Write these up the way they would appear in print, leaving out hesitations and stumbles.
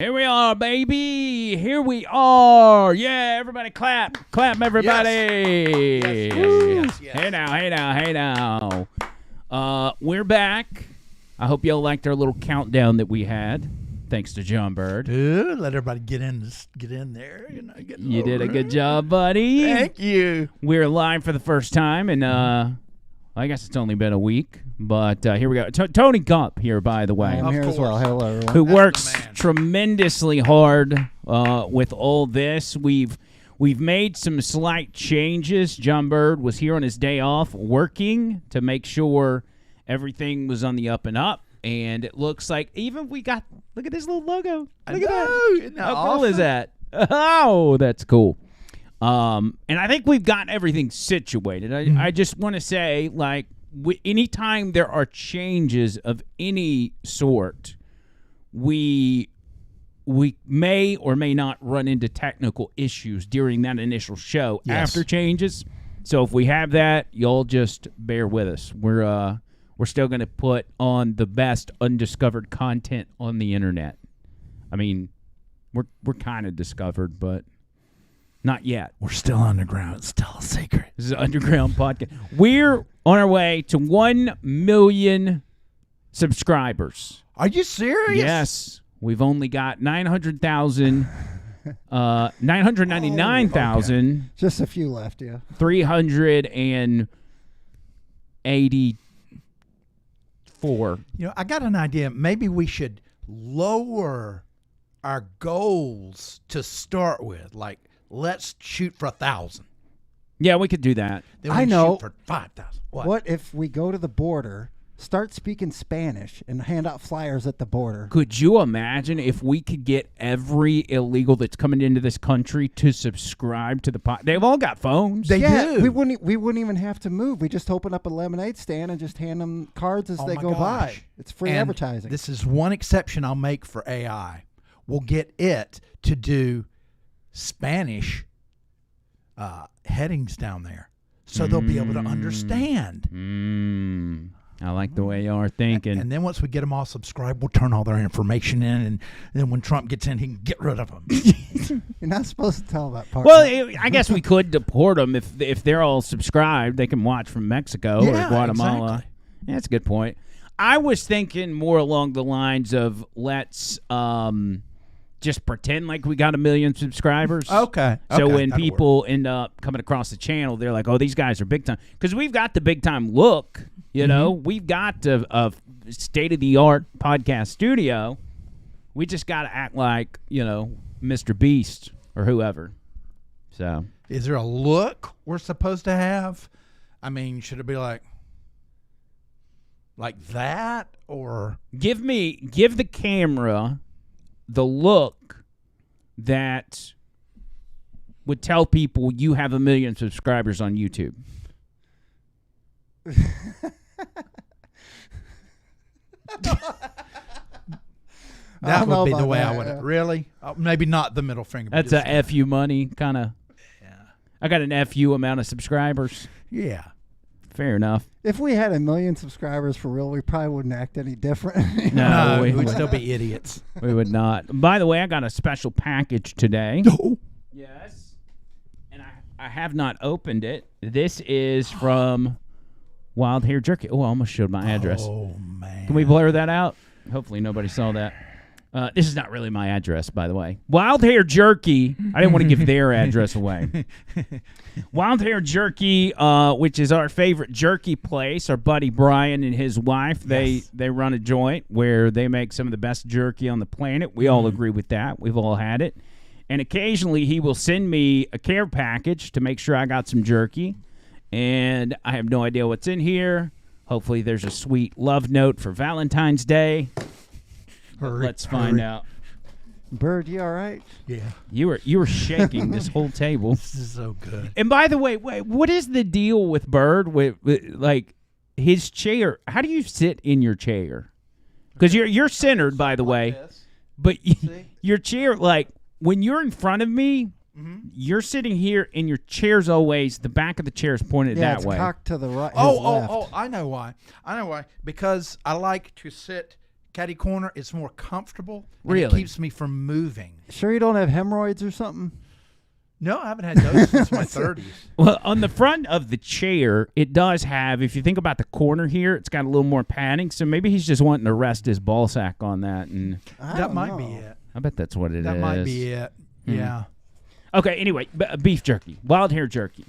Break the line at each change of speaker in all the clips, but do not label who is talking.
Here we are, baby. Here we are. Yeah, everybody clap. Clap, everybody.
Yes.
Hey now. We're back. I hope y'all liked our little countdown that we had. Thanks to John Bird.
Dude, let everybody get in there.
You did a good job, buddy.
Thank you.
We're live for the first time, and I guess it's only been a week, but here we go. Tony Gump here, by the way.
I'm here as well. Hello, everyone.
Who works tremendously hard with all this. We've made some slight changes. John Bird was here on his day off working to make sure everything was on the up and up. And it looks like even we got, look at this little logo. Look at that. How cool is that? Oh, that's cool. And I think we've got everything situated. I just want to say, like, anytime there are changes of any sort, we may or may not run into technical issues during that initial show after changes. So if we have that, y'all just bear with us. We're still going to put on the best undiscovered content on the internet. I mean, we're kind of discovered, but not yet.
We're still underground. It's still a secret.
This is an underground podcast. We're on our way to 1 million subscribers.
Are you serious?
Yes. We've only got 999,000.
Just a few left, yeah.
384.
I got an idea. Maybe we should lower our goals to start with. Like, let's shoot for 1,000.
Yeah, we could do that.
Then we
I know.
shoot for 5,000.
What if we go to the border, start speaking Spanish, and hand out flyers at the border?
Could you imagine if we could get every illegal that's coming into this country to subscribe to the pod? They've all got phones.
They do.
We wouldn't even have to move. We just open up a lemonade stand and just hand them cards as they go by. It's free advertising.
This is one exception I'll make for AI. We'll get it to do Spanish headings down there, so they'll be able to understand.
I like the way you are thinking.
And then once we get them all subscribed, we'll turn all their information in, and then when Trump gets in, he can get rid of them.
You're not supposed to tell that part.
Well, I guess we could deport them if they're all subscribed. They can watch from Mexico or Guatemala.
Exactly.
Yeah, that's a good point. I was thinking more along the lines of let's just pretend like we got 1 million subscribers.
Okay.
So when people end up coming across the channel, they're like, oh, these guys are big time. Because we've got the big time look, you know. We've got a state-of-the-art podcast studio. We just got to act like, Mr. Beast or whoever. So,
is there a look we're supposed to have? I mean, should it be like that, or
give the camera the look that would tell people you have 1 million subscribers on YouTube.
That would be the way I would. Really? Maybe not the middle finger.
That's a FU money kind of.
Yeah.
I got an FU amount of subscribers.
Yeah.
Fair enough.
If we had 1 million subscribers for real, we probably wouldn't act any different.
No, we
would still be idiots.
We would not. By the way, I got a special package today.
No.
Yes. And I have not opened it. This is from Wild Hair Jerky. Oh, I almost showed my address.
Oh, man.
Can we blur that out? Hopefully nobody saw that. This is not really my address, by the way. Wild Hair Jerky. I didn't want to give their address away. Wild Hair Jerky, which is our favorite jerky place. Our buddy Brian and his wife, they run a joint where they make some of the best jerky on the planet. We all agree with that. We've all had it. And occasionally he will send me a care package to make sure I got some jerky. And I have no idea what's in here. Hopefully there's a sweet love note for Valentine's Day. Let's find out.
Bird, you all right?
Yeah.
You were shaking this whole table.
This is so good.
And by the way, what is the deal with Bird with like his chair? How do you sit in your chair? Because you're centered, by the way. But your chair, like when you're in front of me, you're sitting here, and your chair's always the back of the chair is pointed that way.
Yeah, it's cocked to the right.
Oh! I know why. Because I like to sit catty corner. It's more comfortable. And
Really?
It keeps me from moving.
Sure you don't have hemorrhoids or something?
No, I haven't had those since my 30s.
Well, on the front of the chair, it does have, if you think about the corner here, it's got a little more padding. So maybe he's just wanting to rest his ball sack on that. And
That might be it.
I bet that's what it is.
That might be it. Yeah.
Okay, anyway, beef jerky, wild hair jerky.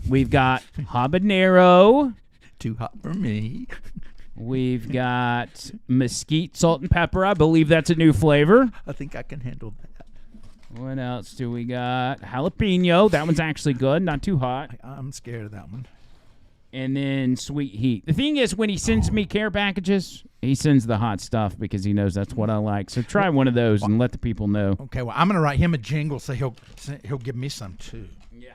We've got habanero.
Too hot for me.
We've got mesquite, salt, and pepper. I believe that's a new flavor.
I think I can handle that.
What else do we got? Jalapeno. That one's actually good, not too hot.
I'm scared of that one.
And then sweet heat. The thing is, when he sends me care packages, he sends the hot stuff because he knows that's what I like. So try one of those and let the people know.
Okay, well, I'm going to write him a jingle so he'll give me some too.
Yeah.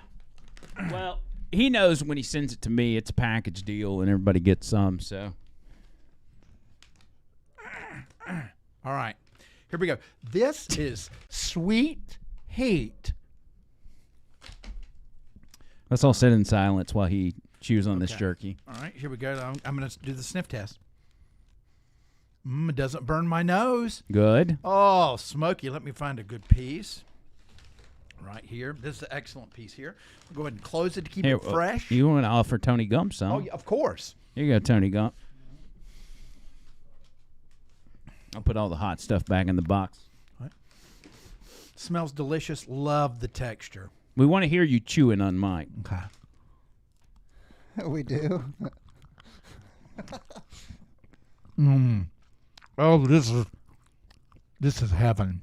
Well, he knows when he sends it to me, it's a package deal and everybody gets some. So.
All right, here we go. This is sweet heat.
Let's all sit in silence while he chews on this jerky.
All right, here we go. I'm going to do the sniff test. It doesn't burn my nose.
Good.
Oh, smoky. Let me find a good piece. Right here. This is an excellent piece here. We'll go ahead and close it to keep it fresh.
You want to offer Tony Gump some?
Oh, yeah, of course.
Here you go, Tony Gump. I'll put all the hot stuff back in the box.
Right. Smells delicious. Love the texture.
We want to hear you chewing on mic.
Okay.
We do.
Oh, this is heaven.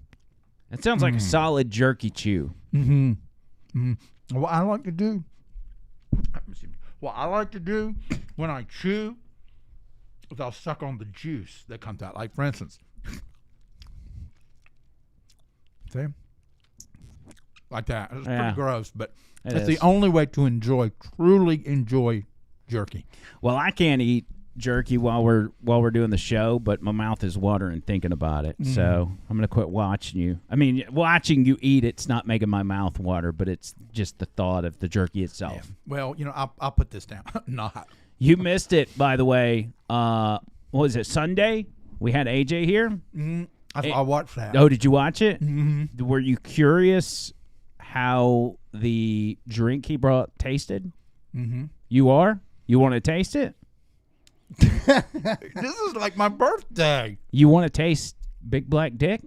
That sounds like a solid jerky chew.
What I like to do when I chew is I'll suck on the juice that comes out. Like, for instance, see? Like that. It's pretty gross, but it's the only way to truly enjoy jerky.
Well, I can't eat jerky while we're doing the show, but my mouth is watering thinking about it. So I'm gonna quit watching you. I mean, watching you eat it's not making my mouth water, but it's just the thought of the jerky itself.
Yeah. Well, I'll put this down. Not.
You missed it, by the way. What was it, Sunday? We had AJ here.
I watched that.
Oh, did you watch it? Were you curious how the drink he brought tasted? You are? You want to taste it?
This is like my birthday.
You want to taste Big Black Dick?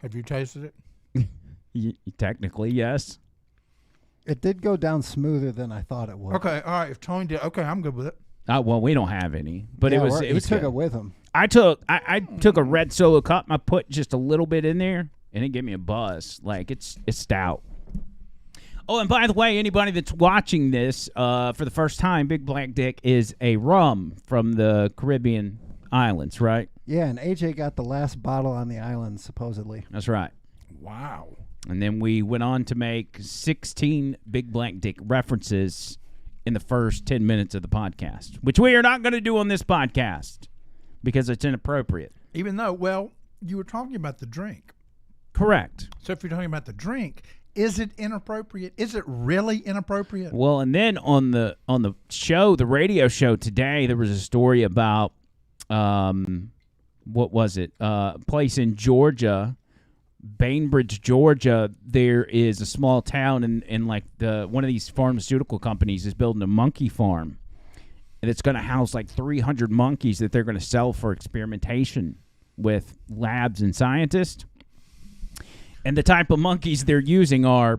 Have you tasted it?
Technically, yes.
It did go down smoother than I thought it would.
Okay, all right. If Tony did, okay, I'm good with it.
Well, we don't have any, but
Yeah,
it was.
he
It was
took
good.
it with him.
I took a red Solo cup. I put just a little bit in there, and it gave me a buzz. Like it's stout. Oh, and by the way, anybody that's watching this for the first time, Big Black Dick is a rum from the Caribbean islands, right?
Yeah, and AJ got the last bottle on the island, supposedly.
That's right.
Wow.
And then we went on to make 16 Big Black Dick references in the first 10 minutes of the podcast, which we are not going to do on this podcast because it's inappropriate.
Even though, well, you were talking about the drink.
Correct.
So if you're talking about the drink, is it inappropriate? Is it really inappropriate?
Well, and then on the show, the radio show today, there was a story about what was it? A place in Georgia, Bainbridge, Georgia. There is a small town, and like one of these pharmaceutical companies is building a monkey farm, and it's going to house like 300 monkeys that they're going to sell for experimentation with labs and scientists. And the type of monkeys they're using are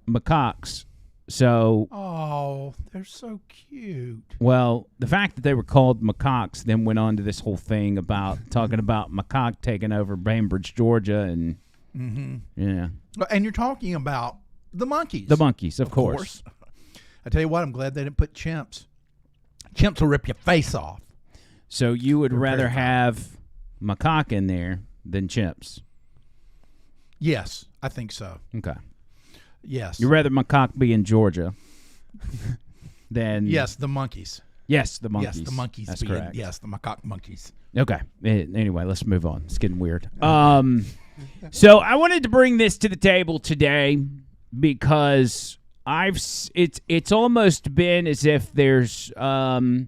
macaques. So,
oh, they're so cute.
Well, the fact that they were called macaques then went on to this whole thing about talking about macaque taking over Bainbridge, Georgia, and yeah.
And you're talking about the monkeys.
The monkeys, of course.
I tell you what, I'm glad they didn't put chimps. Chimps will rip your face off.
So you would rather have macaque in there than chimps?
Yes, I think so.
Okay.
Yes.
You'd rather macaque be in Georgia than...
Yes, the monkeys.
Yes, the monkeys.
Yes, the monkeys.
That's correct.
Yes, the macaque monkeys.
Okay. Anyway, let's move on. It's getting weird. So I wanted to bring this to the table today because it's almost been as if there's what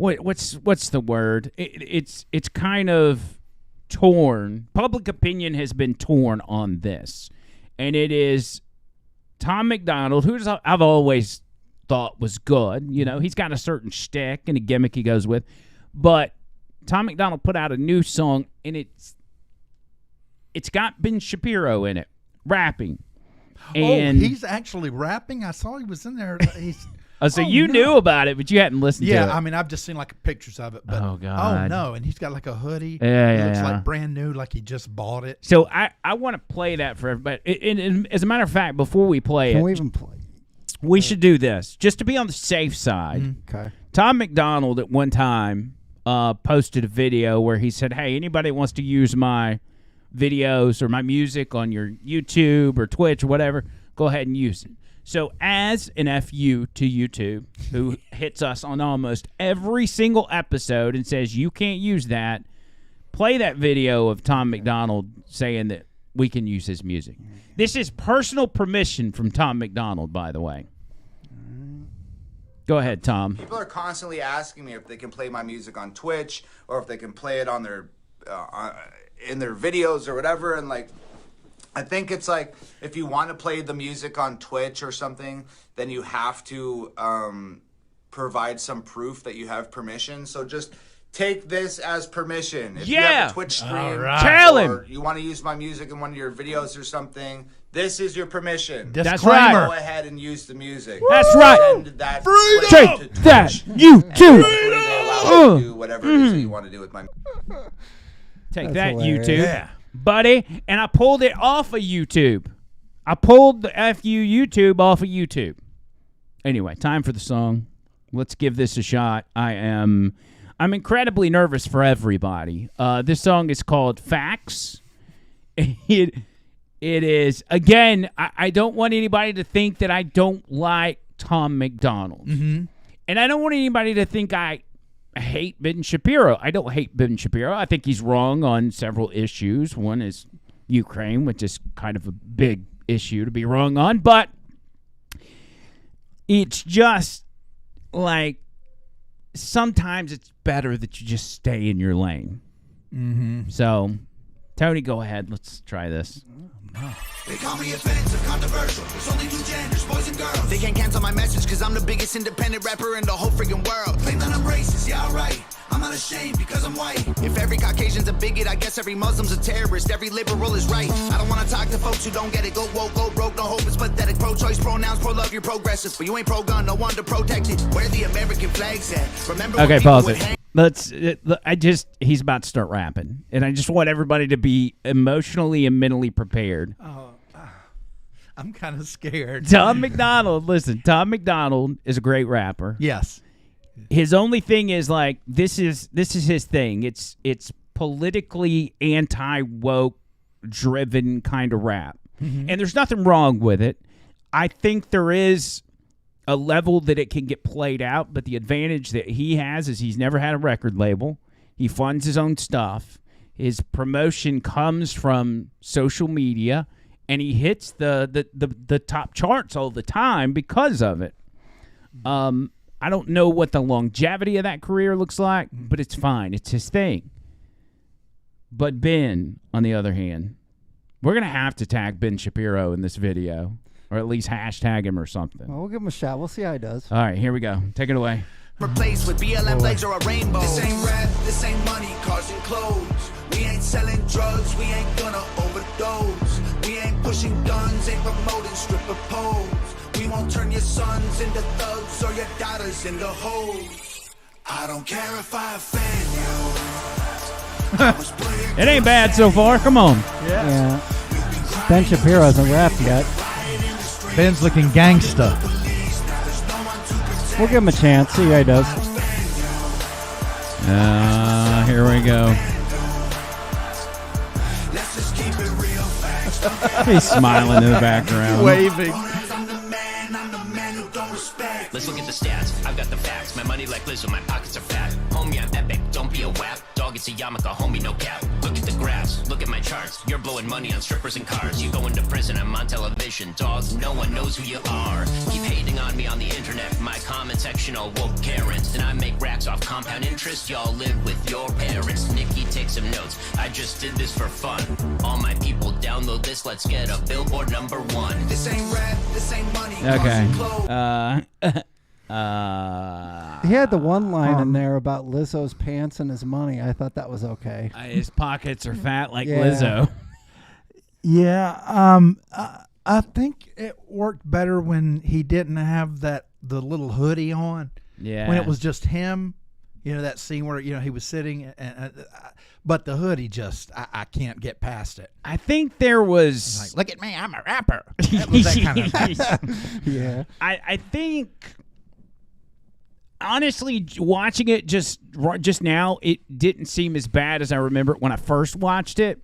what's the word? It's kind of torn. Public opinion has been torn on this, and it is Tom MacDonald, who I've always thought was good. You know, he's got a certain shtick and a gimmick he goes with, but Tom MacDonald put out a new song, and it's got Ben Shapiro in it, rapping. And
he's actually rapping? I saw he was in there.
So you knew about it, but you hadn't listened to it.
Yeah, I mean, I've just seen like pictures of it. But,
oh, God.
Oh, no, and he's got like a hoodie.
Yeah,
it looks like brand new, like he just bought it.
So I want to play that for everybody. And as a matter of fact, before we play
Can we even play?
We should do this, just to be on the safe side.
Okay.
Tom MacDonald at one time posted a video where he said, hey, anybody that wants to use my videos or my music on your YouTube or Twitch or whatever, go ahead and use it. So as an FU to YouTube, who hits us on almost every single episode and says you can't use that, play that video of Tom MacDonald saying that we can use his music. This is personal permission from Tom MacDonald, by the way. Go ahead, Tom.
People are constantly asking me if they can play my music on Twitch or if they can play it on their in their videos or whatever, and like, I think it's like, if you want to play the music on Twitch or something, then you have to provide some proof that you have permission. So just take this as permission. If you have a Twitch stream,
Tell him.
or you want to use my music in one of your videos or something, this is your permission.
That's right.
Go ahead and use the music.
That's right.
Send that
Take that, YouTube.
They allow you to do whatever it is that you want to do with my music.
Take
That's
that,
hilarious.
YouTube.
Yeah.
Buddy, and I pulled it off of YouTube. I pulled the FU YouTube off of YouTube. Anyway, time for the song. Let's give this a shot. I'm incredibly nervous for everybody. This song is called Facts. It is, again, I don't want anybody to think that I don't like Tom MacDonald.
Mm-hmm.
And I don't want anybody to think I hate Ben Shapiro. I don't hate Ben Shapiro. I think he's wrong on several issues. One is Ukraine, which is kind of a big issue to be wrong on. But it's just like sometimes it's better that you just stay in your lane.
Mm-hmm.
So, Tony, go ahead. Let's try this.
They call me offensive, controversial. There's only two genders, boys and girls. They can't cancel my message because I'm the biggest independent rapper in the whole freaking world. Claim that I'm racist, yeah, alright. I'm not ashamed because I'm white. If every Caucasian's a bigot, I guess every Muslim's a terrorist. Every liberal is right. I don't want to talk to folks who don't get it. Go woke, go broke, no hope, it's pathetic. Pro-choice, pronouns, pro-love, you're progressive. But you ain't pro-gun, no one to protect it. Where the American flag's at? Remember
Okay,
when people
pause
would
it.
hang-
He's about to start rapping. And I just want everybody to be emotionally and mentally prepared.
I'm kind of scared.
Tom MacDonald, listen, Tom MacDonald is a great rapper.
Yes.
His only thing is like this is his thing. It's politically anti-woke driven kind of rap. Mm-hmm. And there's nothing wrong with it. I think there is a level that it can get played out, but the advantage that he has is he's never had a record label. He funds his own stuff. His promotion comes from social media, and he hits the top charts all the time because of it. I don't know what the longevity of that career looks like, but it's fine. It's his thing. But Ben, on the other hand, we're going to have to tag Ben Shapiro in this video, or at least hashtag him or something.
Well, we'll give him a shot. We'll see how he does.
All right, here we go. Take it away.
Replaced with BLM legs or a rainbow.
This ain't rap, this ain't money, cars and clothes. We ain't selling drugs, we ain't gonna overdose. We ain't pushing guns, ain't promoting stripper poles. We won't turn your sons into thugs or your daughters into hoes. I don't care if I offend you.
It ain't bad so far. Come on.
Yeah. Ben Shapiro hasn't rapped yet.
Ben's looking gangsta.
We'll give him a chance. See how he does.
Here we go. He's smiling in the background.
Waving.
Let's look at the stats. I've got the facts. My money like Lizzo, my pockets are fat. Homie, I'm epic. Don't be a wap. Dog, it's a yarmulke. Homie, no cap. Look at the graphs. Look at my charts. You're blowing money on strippers and cars. You go into prison. I'm on television. Dog, no one knows who you are. Keep hating on me on the internet. My comment section all woke Karens. And I make racks tax off compound interest. Y'all live with your parents. Nikki, take some notes. I just did this for fun. All my people download this. Let's get a Billboard #1.
This ain't rap, this ain't money.
Okay.
He had the one line in there about Lizzo's pants and his money. I thought that was okay.
His pockets are fat like
Yeah.
Lizzo.
Yeah, I think it worked better when he didn't have the little hoodie on.
Yeah.
When it was just him, that scene where he was sitting, but the hoodie I can't get past it.
I think there was.
Like, look at me, I'm a rapper. That was that kind of.
Yeah.
I think. Honestly, watching it just now, it didn't seem as bad as I remember it when I first watched it,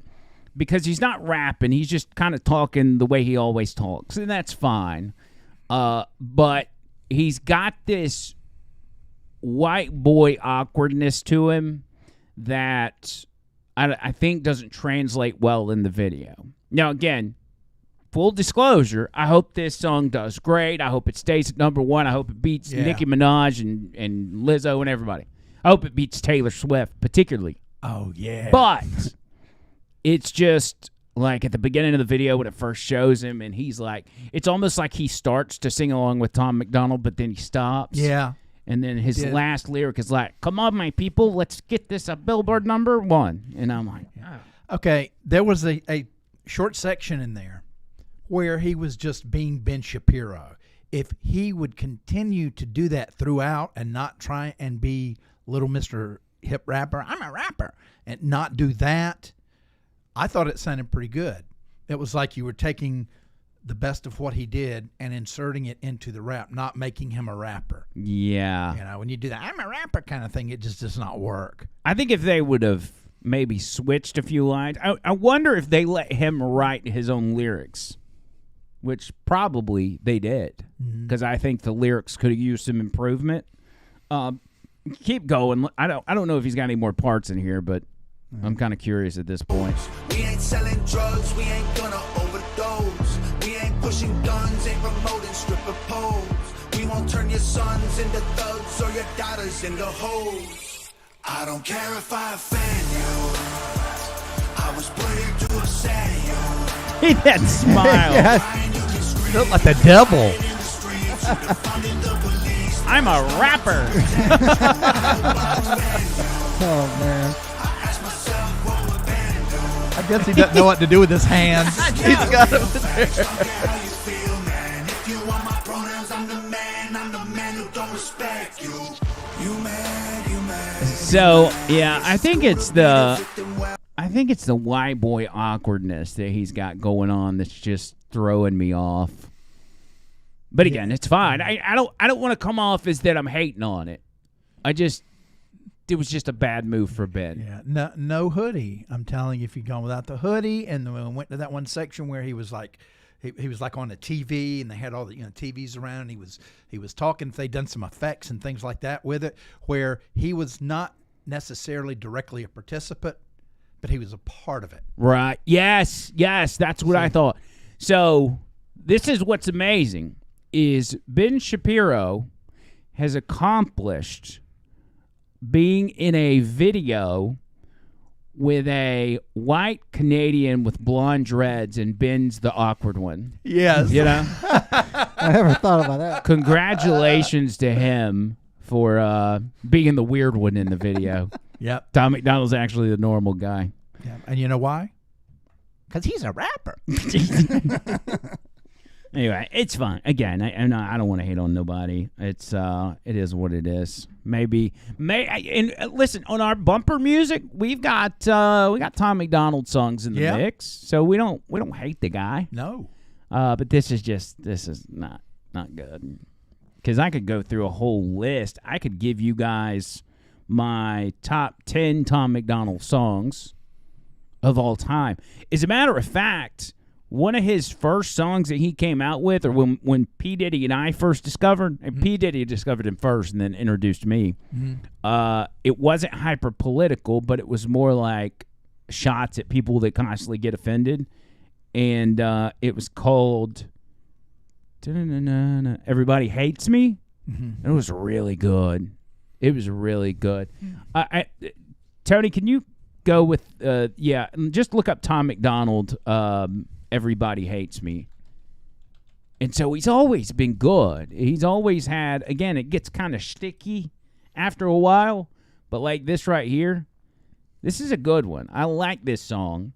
because he's not rapping. He's just kind of talking the way he always talks, and that's fine. But he's got this white boy awkwardness to him that I think doesn't translate well in the video. Now, again, full disclosure, I hope this song does great. I hope it stays at #1. I hope it beats Nicki Minaj and Lizzo and everybody. I hope it beats Taylor Swift, particularly.
Oh, yeah.
But it's just like at the beginning of the video when it first shows him, and he's like, it's almost like he starts to sing along with Tom MacDonald, but then he stops.
Yeah.
And then his last lyric is like, come on, my people, let's get this a Billboard #1. And I'm like, oh.
Okay, there was a short section in there where he was just being Ben Shapiro. If he would continue to do that throughout and not try and be little Mr. Hip Rapper, I'm a rapper, and not do that, I thought it sounded pretty good. It was like you were taking the best of what he did and inserting it into the rap, not making him a rapper.
Yeah.
When you do that, I'm a rapper kind of thing, it just does not work.
I think if they would have maybe switched a few lines, I wonder if they let him write his own lyrics, which probably they did, because I think the lyrics could have used some improvement. Keep going. I don't know if he's got any more parts in here, but I'm kind of curious at this point.
We ain't selling drugs, we ain't gonna overdose. We ain't pushing guns, ain't promoting stripper poles. We won't turn your sons into thugs or your daughters into hoes. I don't care if I offend you. I was put here to upset you.
Hey, that smile.
You look like the devil.
I'm a rapper.
Oh, man.
I guess he doesn't know what to do with his hands. He's got them there.
So yeah, I think it's the white boy awkwardness that he's got going on that's just throwing me off. But again, it's fine. I don't want to come off as that I'm hating on it. It was just a bad move for Ben.
Yeah, no hoodie. I'm telling you, if you'd gone without the hoodie, and then we went to that one section where he was like, he was like on the TV, and they had all the TVs around, and he was talking. If they'd done some effects and things like that with it, where he was not necessarily directly a participant, but he was a part of it.
Right. Yes, that's what I thought. So this is what's amazing is Ben Shapiro has accomplished being in a video with a white Canadian with blonde dreads, and Ben's the awkward one.
Yes.
I never thought about that.
Congratulations to him for being the weird one in the video.
Yep.
Tom MacDonald's actually the normal guy.
Yeah. And you know why? Because he's a rapper.
Anyway, it's fine. Again, I don't want to hate on nobody. It is what it is. And listen, on our bumper music, we got Tom MacDonald songs in the mix, so we don't hate the guy.
No.
But this is not good. Because I could go through a whole list. I could give you guys my top 10 Tom MacDonald songs of all time. As a matter of fact, one of his first songs that he came out with, or when P. Diddy and I first discovered, and P. Diddy discovered him first and then introduced me, it wasn't hyper political, but it was more like shots at people that constantly get offended. And it was called Everybody Hates Me. It was really good. It was really good. Tony, can you go with just look up Tom MacDonald, Everybody Hates Me. And so he's always been good. He's always had, again, it gets kind of sticky after a while, but like this right here, this is a good one. I like this song.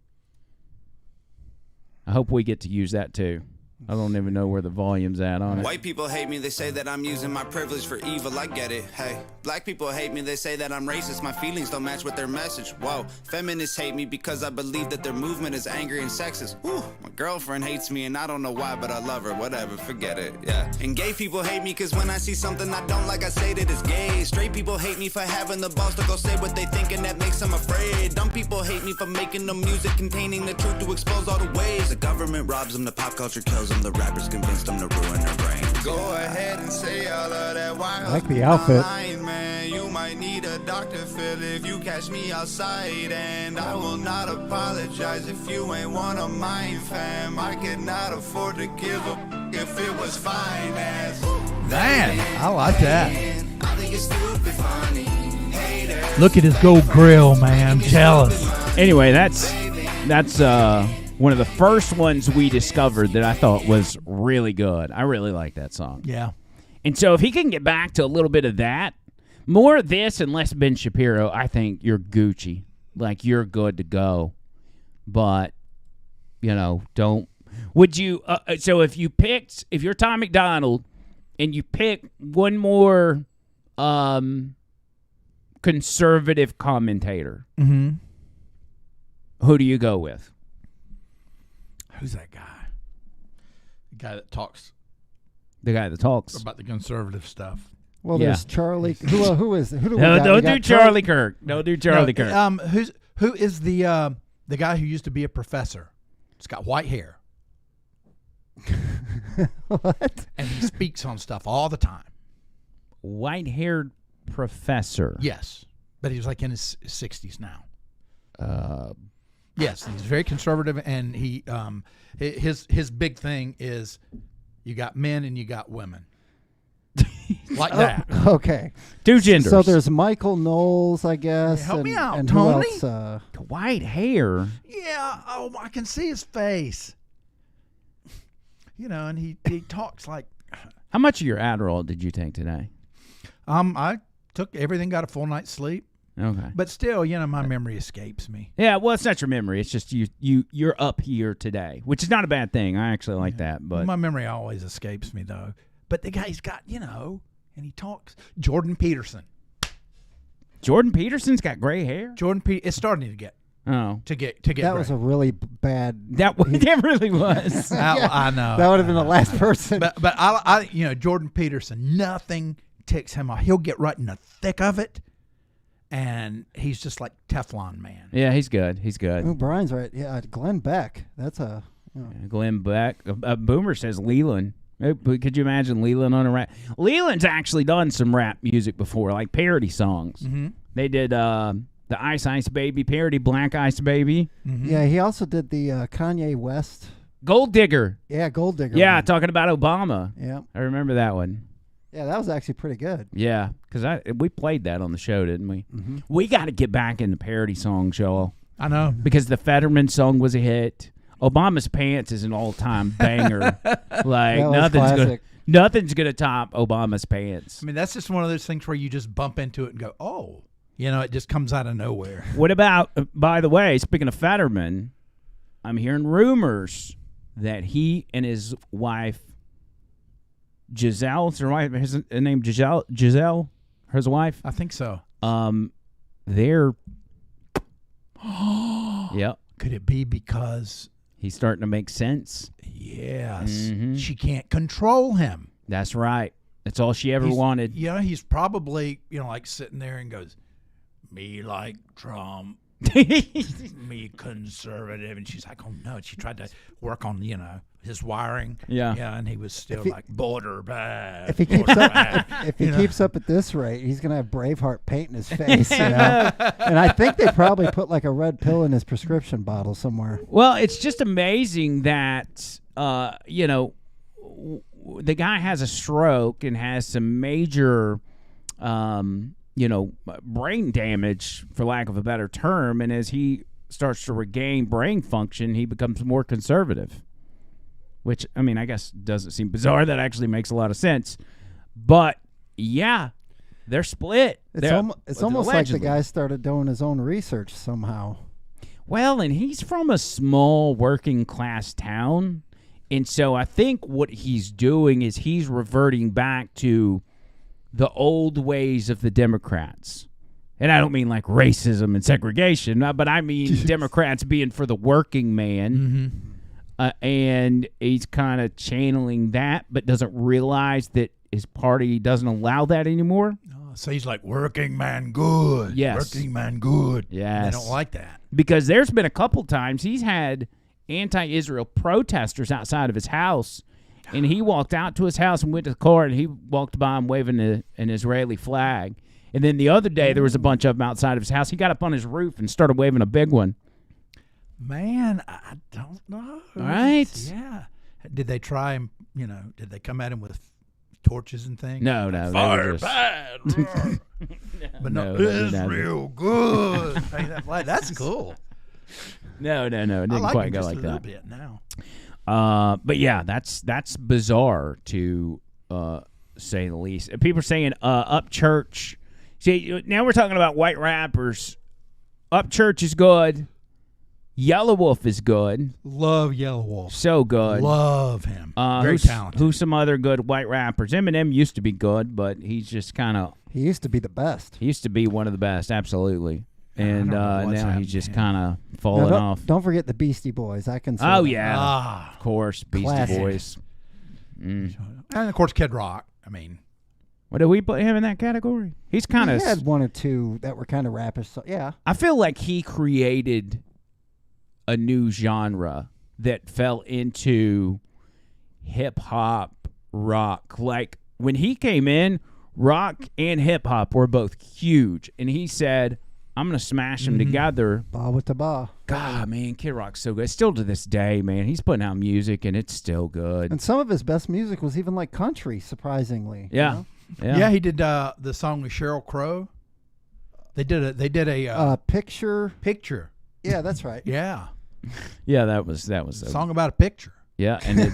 I hope we get to use that too. I don't even know where the volume's at on it.
White people hate me, they say that I'm using my privilege for evil, I get it, hey. Black people hate me, they say that I'm racist, my feelings don't match with their message, whoa. Feminists hate me because I believe that their movement is angry and sexist, whew. My girlfriend hates me and I don't know why, but I love her, whatever, forget it, yeah. And gay people hate me cause when I see something I don't like, I say that it's gay. Straight people hate me for having the balls to go say what they think and that makes them afraid. Dumb people hate me for making the music containing the truth to expose all the ways. The government robs them, the pop culture kills them, the rappers convinced them to ruin their brain. Go ahead and say all of that wild.
I like the outfit.
Man, you might need a Dr. Phil if you catch me outside, and I will not apologize if you ain't one of mine, fam. I could not afford to give a if it was finance.
Man, I like that.
I think it's stupid funny. Haters.
Look at his gold grill, man. I'm jealous.
Anyway, that's one of the first ones we discovered that I thought was really good. I really like that song.
Yeah.
And so if he can get back to a little bit of that, more of this and less Ben Shapiro, I think you're Gucci. Like, you're good to go. But, don't. Would you, so if you're Tom MacDonald and you pick one more conservative commentator, who do you go with?
Who's that guy? The guy that talks
The guy that talks.
about the conservative stuff.
Well,
Yeah.
there's Charlie. Who is? Who do we
No,
got? We
don't
got
do Charlie Kirk. Don't do Charlie Kirk.
Who is the guy who used to be a professor? He's got white hair
What?
and he speaks on stuff all the time.
White-haired professor.
Yes, but he was like in his 60s now. Yes, he's very conservative, and he his big thing is you got men and you got women. Like that.
Okay.
Two genders.
So there's Michael Knowles, I guess.
Help me out,
and
Tony.
Who else?
White hair.
Yeah, I can see his face. And he talks like.
How much of your Adderall did you take today?
I took everything, got a full night's sleep,
Okay.
but still, my memory escapes me.
Yeah, well, it's not your memory. It's just you're up here today, which is not a bad thing. I actually like that. But
My memory always escapes me, though. But the guy's got, and he talks. Jordan Peterson.
Jordan Peterson's got gray hair.
It's starting to get
Oh,
to get.
That
gray.
was a really bad.
that really was.
I know.
That would have been the last person.
But I Jordan Peterson, nothing ticks him off. He'll get right in the thick of it, and he's just like Teflon man.
Yeah, he's good. He's good.
Oh, Brian's right. Yeah, Glenn Beck. That's a.
Glenn Beck. Boomer says Leland. Could you imagine Leland on a rap? Leland's actually done some rap music before, like parody songs. Mm-hmm. They did the Ice Ice Baby parody, Black Ice Baby.
Mm-hmm. Yeah, he also did the Kanye West.
Gold Digger.
Yeah, Gold Digger.
Yeah,
one.
talking about Obama.
Yeah.
I remember that one.
Yeah, that was actually pretty good.
Yeah, because we played that on the show, didn't we?
Mm-hmm.
We got to get back in the parody songs, Joel.
I know.
Because the Fetterman song was a hit. Obama's Pants is an all-time banger. Like nothing's gonna top Obama's Pants.
I mean, that's just one of those things where you just bump into it and go, oh, it just comes out of nowhere.
What about, by the way, speaking of Fetterman, I'm hearing rumors that he and his wife, Giselle, is her wife, his name Giselle, his wife?
I think so.
They're, yep.
Could it be because...
He's starting to make sense.
Yes.
Mm-hmm.
She can't control him.
That's right. That's all she ever wanted.
Yeah, he's probably, like sitting there and goes, me like Trump, me conservative. And she's like, oh, no. She tried to work on, his wiring.
Yeah.
Yeah, and he was still like, border bad.
If he keeps up, keeps up at this rate, he's gonna have Braveheart paint in his face. And I think they probably put like a red pill in his prescription bottle somewhere.
Well, it's just amazing that the guy has a stroke and has some major brain damage, for lack of a better term, and as he starts to regain brain function, he becomes more conservative. Which, I mean, I guess doesn't seem bizarre. That actually makes a lot of sense. But, yeah, they're split.
It's almost like the guy started doing his own research somehow.
Well, and he's from a small working-class town. And so I think what he's doing is he's reverting back to the old ways of the Democrats. And I don't mean like racism and segregation, but I mean Democrats being for the working man. And he's kind of channeling that, but doesn't realize that his party doesn't allow that anymore.
So he's like, working man good.
Yes.
Working man good.
Yes.
They don't like that.
Because there's been a couple times he's had anti-Israel protesters outside of his house, and he walked out to his house and went to the car, and he walked by him waving an Israeli flag. And then the other day, there was a bunch of them outside of his house. He got up on his roof and started waving a big one.
Man, I don't know.
Right?
Yeah. Did they try him, did they come at him with torches and things?
No.
Fire bad. But no, Israel good. Hey, that's cool.
No. It didn't
like
quite
him
go
just
like
a
that.
little bit now.
But yeah, that's bizarre to say the least. People are saying Up Church. See, now we're talking about white rappers. Up Church is good. Yellow Wolf is good.
Love Yellow Wolf.
So good.
Love him. Very talented.
Who's some other good white rappers? Eminem used to be good, but he's just kind of...
He used to be the best.
He used to be one of the best, absolutely. And now
happened
he's just
to him.
kind of falling off.
Don't forget the Beastie Boys. I can.
Oh, yeah. Of course, Beastie
Classic.
Boys.
And, of course, Kid Rock. I mean...
What, do we put him in that category? He's kind of...
He had one or two that were kind of rappish. So, yeah.
I feel like he created a new genre that fell into hip-hop rock. Like, when he came in, rock and hip-hop were both huge. And he said, I'm going to smash them together.
Ba with the ba.
God, man, Kid Rock's so good. Still to this day, man. He's putting out music, and it's still good.
And some of his best music was even like country, surprisingly.
Yeah.
Yeah, he did the song with Sheryl Crow. They did a
picture.
Picture.
Yeah, that's right.
Yeah.
Yeah, that was a
song about a picture.
Yeah, and it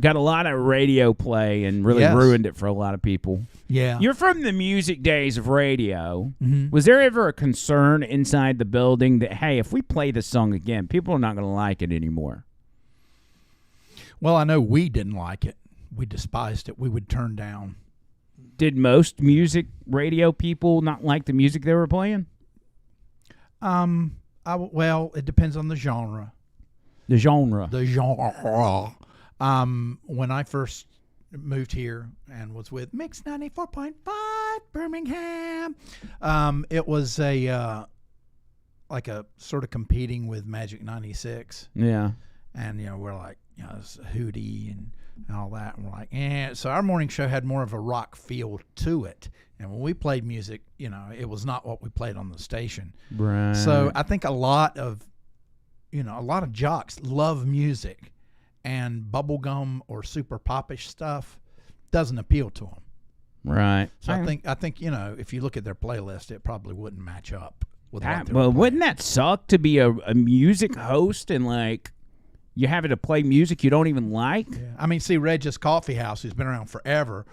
got a lot of radio play and really ruined it for a lot of people.
Yeah.
You're from the music days of radio.
Mm-hmm.
Was there ever a concern inside the building that, hey, if we play this song again, people are not going to like it anymore?
Well, I know we didn't like it. We despised it. We would turn down.
Did most music radio people not like the music they were playing?
Well, it depends on the genre.
The genre.
When I first moved here and was with Mix 94.5 Birmingham, it was a like a sort of competing with Magic 96.
Yeah.
And we're like, it's Hootie and all that, and we're like, So our morning show had more of a rock feel to it. And when we played music, it was not what we played on the station.
Right.
So I think a lot of jocks love music, and bubblegum or super popish stuff doesn't appeal to them.
Right.
So I think if you look at their playlist, it probably wouldn't match up with what they were
well,
playing.
wouldn't that suck to be a music host and like you having to play music you don't even like?
Yeah. I mean, see, Regis Coffee House, who's been around forever,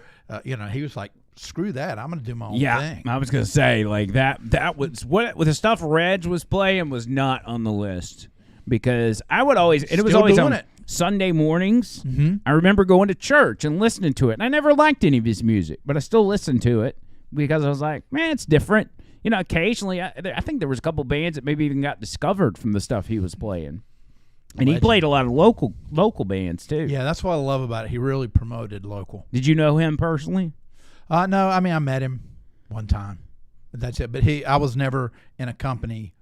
he was like, screw that, I'm going to do my own thing.
I was going to say, like, that was what the stuff Reg was playing was not on the list, because I would always, and it was
Still
always
doing
on
it.
Sunday mornings.
Mm-hmm.
I remember going to church and listening to it, and I never liked any of his music, but I still listened to it because I was like, man, it's different. Occasionally, I think there was a couple bands that maybe even got discovered from the stuff he was playing. And he played a lot of local bands, too.
Yeah, that's what I love about it. He really promoted local.
Did you know him personally?
No, I mean, I met him one time. That's it. But I was never in a company,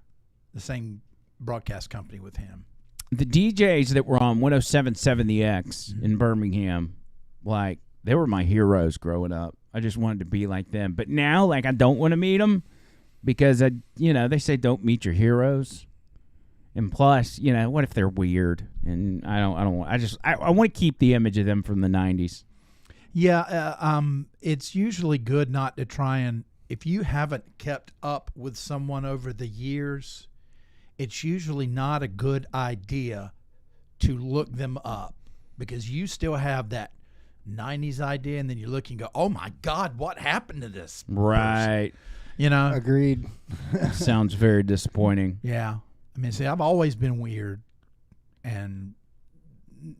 the same broadcast company with him.
The DJs that were on 107.7 The X in Birmingham, like, they were my heroes growing up. I just wanted to be like them. But now, like, I don't want to meet them because, they say don't meet your heroes. And plus, what if they're weird? And I want to keep the image of them from the 90s.
Yeah, it's usually good not to try and if you haven't kept up with someone over the years, it's usually not a good idea to look them up, because you still have that 90s idea, and then you look and go, oh my God, what happened to this
Right.
person? You know?
Agreed.
Sounds very disappointing.
Yeah. I mean, see, I've always been weird, and,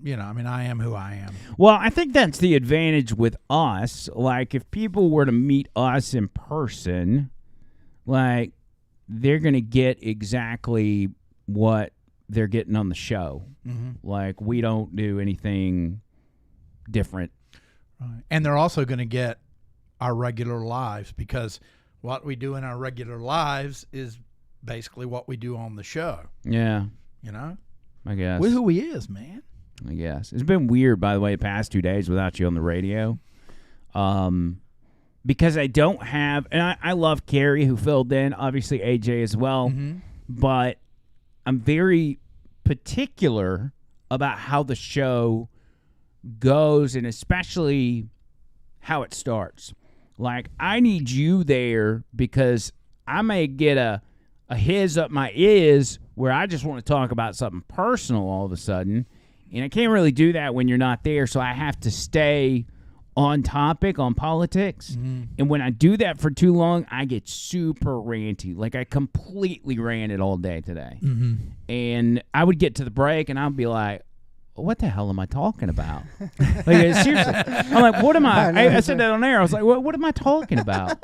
you know, I mean, I am who I am.
Well, I think that's the advantage with us. Like, if people were to meet us in person, like, they're going to get exactly what they're getting on the show.
Mm-hmm.
Like, we don't do anything different.
Right. And they're also going to get our regular lives, because what we do in our regular lives is basically what we do on the show.
Yeah,
You know?
I guess.
We're who he is, man.
I guess. It's been weird, by the way, the past 2 days without you on the radio. Because I don't have, and I love Carrie, who filled in, obviously AJ as well,
Mm-hmm.
but I'm very particular about how the show goes, and especially how it starts. Like, I need you there, because I may get a his up my ears where I just want to talk about something personal all of a sudden, and I can't really do that when you're not there, so I have to stay on topic on politics.
Mm-hmm.
And when I do that for too long, I get super ranty. Like, I completely ranted all day today.
Mm-hmm.
And I would get to the break, and I'd be like, what the hell am I talking about? Like, seriously. I'm like, what am I said that on air. I was like, what am I talking about?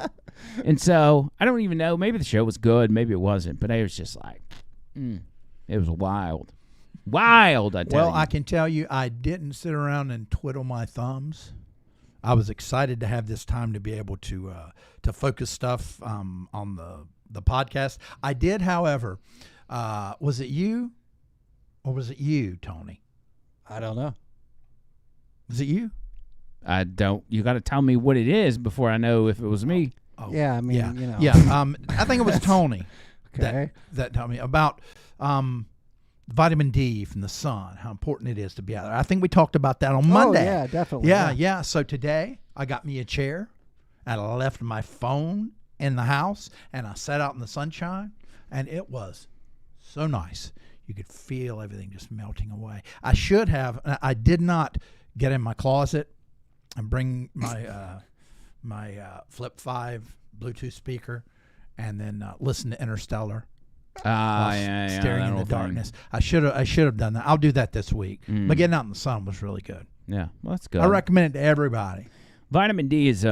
And so I don't even know. Maybe the show was good. Maybe it wasn't. But I was just like, it was wild. Wild, I tell you.
Well, I can tell you, I didn't sit around and twiddle my thumbs. I was excited to have this time to be able to focus stuff on the podcast. I did, however, was it you or was it you, Tony?
I don't know.
Was it you?
I don't. You got to tell me what it is before I know if it was me.
Oh,
Yeah, I mean,
yeah,
you know.
yeah. I think it was Tony
Okay.
that told me about vitamin D from the sun, how important it is to be out there. I think we talked about that on Monday.
Oh, yeah, definitely.
Yeah. So today I got me a chair, and I left my phone in the house, and I sat out in the sunshine, and it was so nice. You could feel everything just melting away. I did not get in my closet and bring my my Flip 5 Bluetooth speaker and then listen to Interstellar. Staring in the darkness. I should have done that. I'll do that this week. But getting out in the sun was really good.
Yeah, well, that's good.
I recommend it to everybody.
Vitamin D is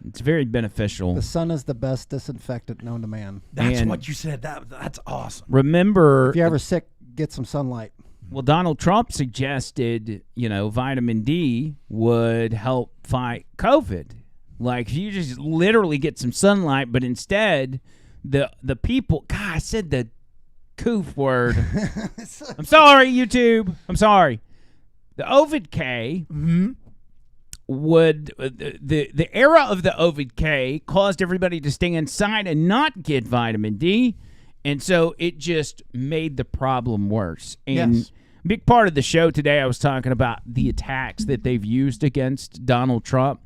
it's very beneficial.
The sun is the best disinfectant known to man.
That's
And-
what you said. That's awesome.
Remember,
If you're ever sick, get some sunlight.
well, Donald Trump suggested, vitamin D would help fight COVID. Like, if you just literally get some sunlight, but instead, the people, God, I said the coof word. I'm sorry, YouTube. I'm sorry. The Ovid K would, the era of the Ovid K caused everybody to stay inside and not get vitamin D. And so it just made the problem worse. And
Yes.
a big part of the show today, I was talking about the attacks that they've used against Donald Trump.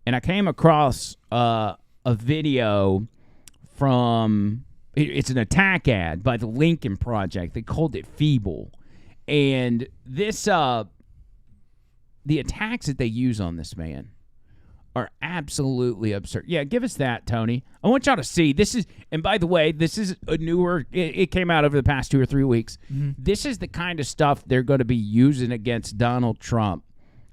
And I came across a video from, it's an attack ad by the Lincoln Project. They called it Feeble. And this, the attacks that they use on this man are absolutely absurd. Yeah, give us that, Tony. I want y'all to see. This is, and by the way, this is a newer, it came out over the past 2 or 3 weeks. This is the kind of stuff they're going to be using against Donald Trump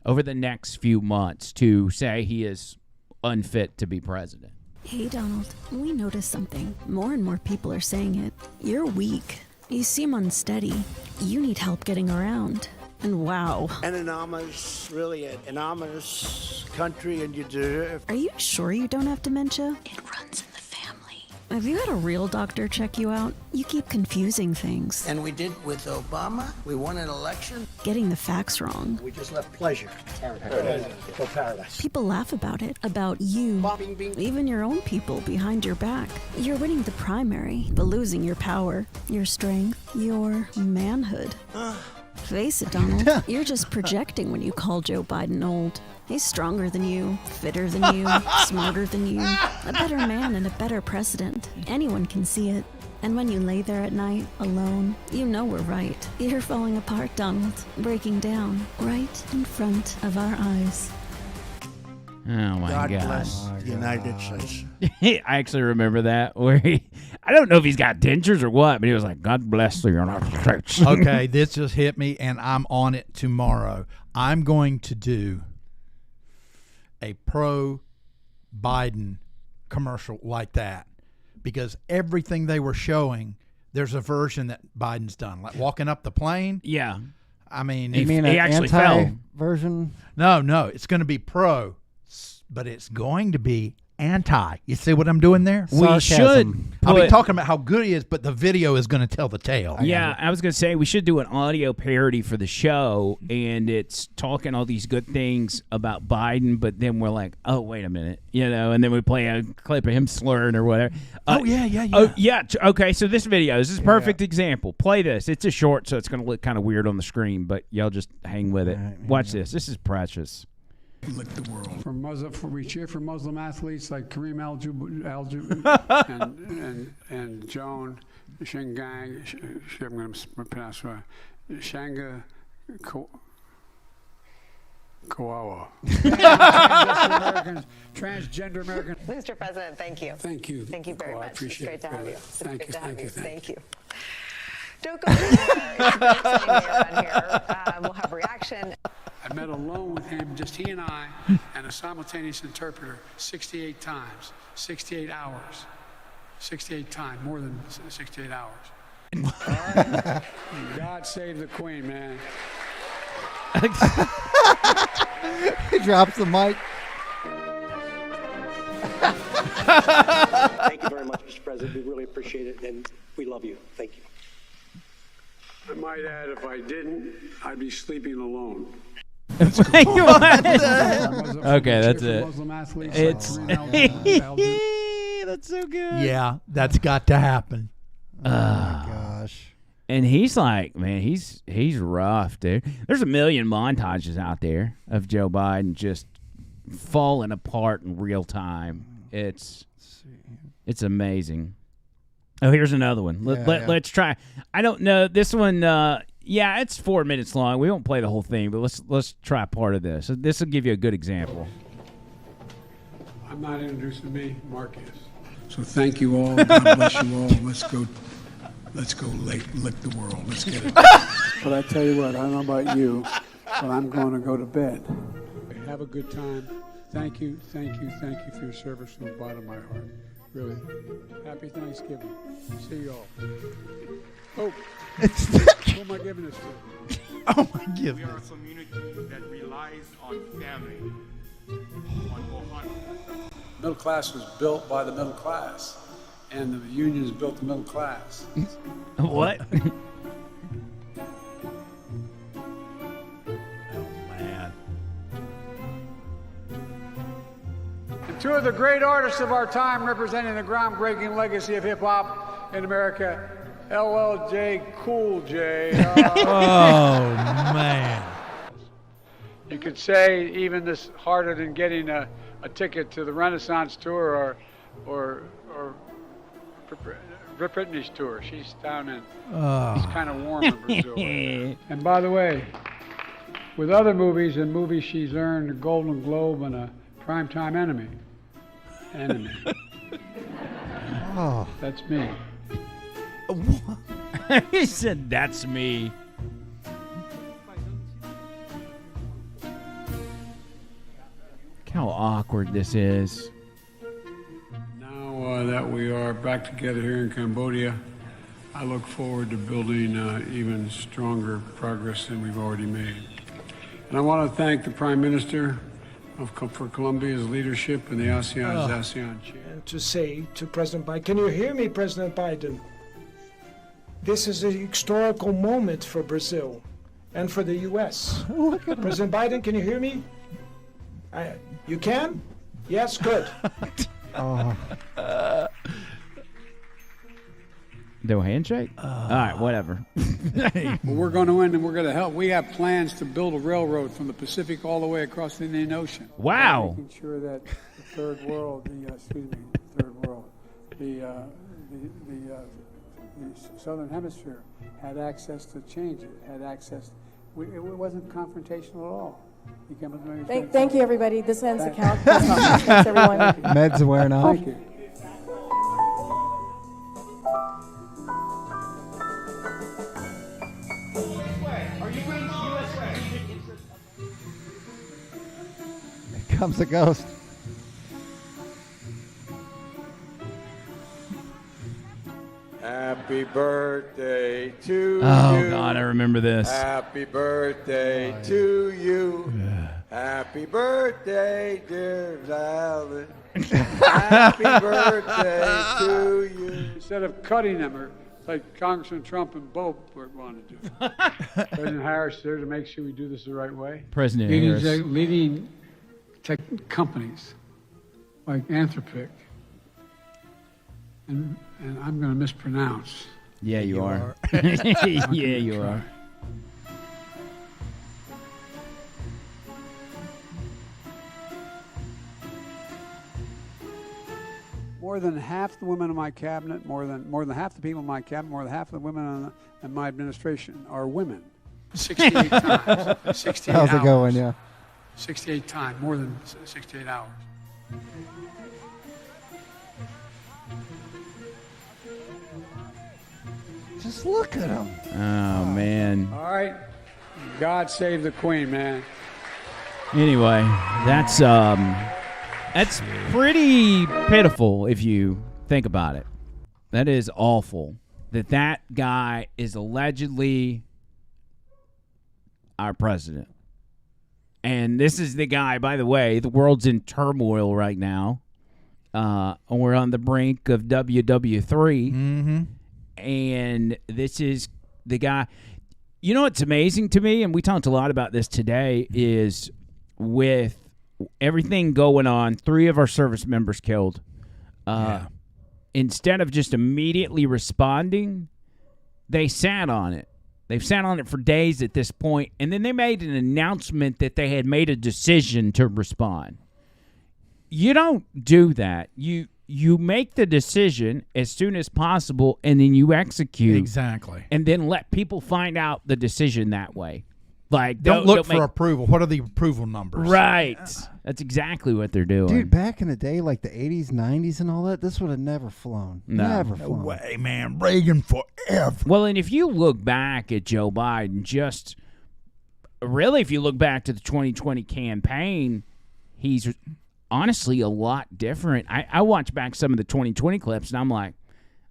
over the next few months to say he is unfit to be president.
Hey, Donald, we noticed something. More and more people are saying it. You're weak. You seem unsteady. You need help getting around. And wow.
An anonymous, really an anonymous country, and you deserve.
Are you sure you don't have dementia? It runs in the family. Have you had a real doctor check you out? You keep confusing things.
And we did with Obama. We won an election.
Getting the facts wrong.
We just left pleasure. Paradise. Go paradise.
People laugh about it, about you,
Bing, bing.
even your own people behind your back. You're winning the primary, but losing your power, your strength, your manhood. Face it, Donald. You're just projecting when you call Joe Biden old. He's stronger than you, fitter than you, smarter than you, a better man and a better president. Anyone can see it. And when you lay there at night, alone, you know we're right. You're falling apart, Donald. Breaking down, right in front of our eyes.
Oh, my God.
God bless the United States.
I actually remember that where I don't know if he's got dentures or what, but he was like, God bless the United States.
Okay, this just hit me, and I'm on it tomorrow. I'm going to do a pro-Biden commercial like that because everything they were showing, there's a version that Biden's done, like walking up the plane.
Yeah.
I mean,
You mean
he
an
actually fell.
anti-version?
no, it's going to be pro, but it's going to be anti. You see what I'm doing there?
We should.
I'll be
put-
talking about how good he is, but the video is going to tell the tale.
Yeah, I was going to say we should do an audio parody for the show, and it's talking all these good things about Biden, but then we're like, oh, wait a minute, and then we play a clip of him slurring or whatever.
Oh, yeah.
Oh, yeah. Okay, so this is a perfect example. Play this. It's a short, so it's going to look kind of weird on the screen, but y'all just hang with it. Watch this. This is precious.
Lick the world. We cheer for Muslim athletes like Kareem and Joan Shingang. I'm going to pronounce Shanga Kawawa. Transgender Americans.
Mr. President, thank you.
Thank you.
Thank you very much.
I appreciate
it's great to have you. It's
Thank
great
you.
to have you.
Thank you.
Don't go anywhere. It's great sitting there on here. We'll have reaction.
I met alone with him, just he and I, and a simultaneous interpreter 68 times, 68 hours, 68 times, more than 68 hours. All right. God save the Queen, man.
He drops the mic.
Thank you very much, Mr. President. We really appreciate it, and we love you. Thank you.
I might add, if I didn't, I'd be sleeping alone.
Okay, that's it. It's that's so good.
Yeah, that's got to happen.
Oh my gosh.
And he's like, man, he's rough, dude. There's a million montages out there of Joe Biden just falling apart in real time. It's amazing. Oh, here's another one. Let's try. I don't know this one. Yeah, it's 4 minutes long. We won't play the whole thing, but let's try part of this. This will give you a good example.
I'm not introducing me, Mark is. So thank you all. God bless you all. Let's go lick the world. Let's get it. But I tell you what, I don't know about you, but I'm going to go to bed. Have a good time. Thank you for your service from the bottom of my heart. Really. Happy Thanksgiving. See you all. Oh, who am I giving this to?
Oh my goodness.
We are a community that relies on family, on Ohio.
Middle class was built by the middle class, and the unions built the middle class.
What?
Man.
Two of the great artists of our time representing the groundbreaking legacy of hip-hop in America, LL Cool J.
Oh, man.
You could say even this harder than getting a ticket to the Renaissance tour or Britney's tour. She's down in, it's kind of warm in Brazil. And by the way, with other movies she's earned a Golden Globe and a Primetime Emmy.
Oh.
That's me.
He said, "That's me." Look how awkward this is.
Now that we are back together here in Cambodia, I look forward to building even stronger progress than we've already made. And I want to thank the Prime Minister for Colombia's leadership in the ASEAN chair.
And to say to President Biden, can you hear me, President Biden? This is a historical moment for Brazil and for the U.S. President Biden, can you hear me? You can? Yes, good.
The Do a handshake? All right, whatever.
Well, we're going to win, and we're going to help. We have plans to build a railroad from the Pacific all the way across the Indian Ocean.
Wow.
Making sure that the third world, the Southern Hemisphere had access to change it, had access. It wasn't confrontational at all.
Thank you, everybody. This ends the count. Thanks, everyone.
Meds are wearing off.
Thank you.
Here comes a ghost.
Happy birthday to you.
Oh, God, I remember this.
Happy birthday to you. Happy birthday, dear Alan. Happy birthday to you.
Instead of cutting them, or like Congressman Trump and Bob wanted to do. President Harris there to make sure we do this the right way.
President Harris.
Leading tech companies like Anthropic. And I'm going to mispronounce.
Yeah, you are. Yeah, you are.
More than half the women in my cabinet, more than half the people in my cabinet, more than half the women in my administration are women. 68 times. 68
How's
hours.
it going? Yeah.
68 times, more than 68 hours.
Just look at him.
Oh, man.
All right. God save the Queen, man.
Anyway, that's pretty pitiful if you think about it. That is awful that guy is allegedly our president. And this is the guy, by the way, the world's in turmoil right now. We're on the brink of WW3.
Mm-hmm.
And this is the guy. You know what's amazing to me, and we talked a lot about this today, is with everything going on, 3 of our service members killed. Instead of just immediately responding, they sat on it. They've sat on it for days at this point, and then they made an announcement that they had made a decision to respond. You don't do that. You make the decision as soon as possible, and then you execute.
Exactly.
And then let people find out the decision that way. Like,
don't look for approval. What are the approval numbers?
Right. That's exactly what they're doing.
Dude, back in the day, like the 80s, 90s and all that, this would have never flown.
No.
Never
No
flown.
way, man. Reagan forever.
Well, and if you look back at Joe Biden, just really, if you look back to the 2020 campaign, he's honestly a lot different. I watch back some of the 2020 clips, and I'm like,